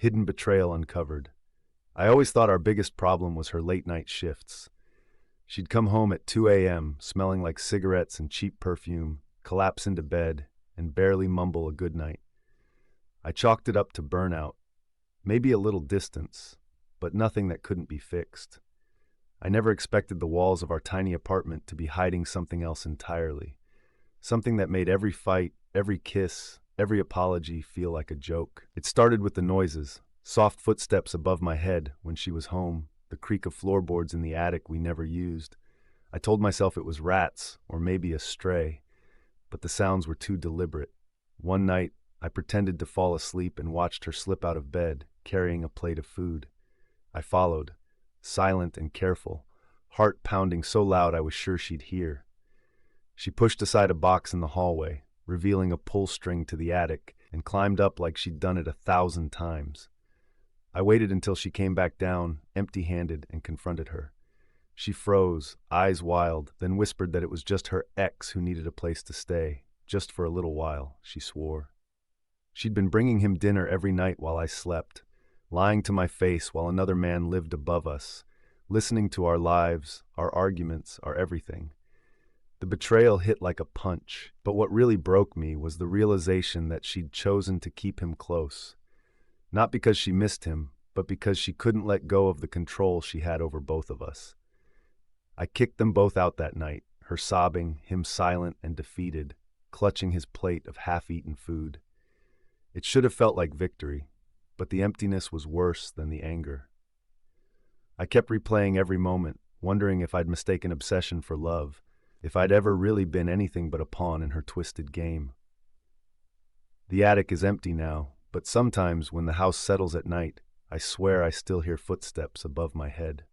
Hidden betrayal uncovered. I always thought our biggest problem was her late-night shifts. She'd come home at 2 a.m., smelling like cigarettes and cheap perfume, collapse into bed, and barely mumble a goodnight. I chalked it up to burnout, maybe a little distance, but nothing that couldn't be fixed. I never expected the walls of our tiny apartment to be hiding something else entirely, something that made every fight, every kiss, every apology feel like a joke. It started with the noises, soft footsteps above my head when she was home, the creak of floorboards in the attic we never used. I told myself it was rats or maybe a stray, but the sounds were too deliberate. One night, I pretended to fall asleep and watched her slip out of bed, carrying a plate of food. I followed, silent and careful, heart pounding so loud I was sure she'd hear. She pushed aside a box in the hallway, revealing a pull string to the attic, and climbed up like she'd done it 1,000 times. I waited until she came back down, empty-handed, and confronted her. She froze, eyes wild, then whispered that it was just her ex who needed a place to stay, just for a little while, she swore. She'd been bringing him dinner every night while I slept, lying to my face while another man lived above us, listening to our lives, our arguments, our everything. The betrayal hit like a punch, but what really broke me was the realization that she'd chosen to keep him close. Not because she missed him, but because she couldn't let go of the control she had over both of us. I kicked them both out that night, her sobbing, him silent and defeated, clutching his plate of half-eaten food. It should have felt like victory, but the emptiness was worse than the anger. I kept replaying every moment, wondering if I'd mistaken obsession for love, if I'd ever really been anything but a pawn in her twisted game. The attic is empty now, but sometimes when the house settles at night, I swear I still hear footsteps above my head.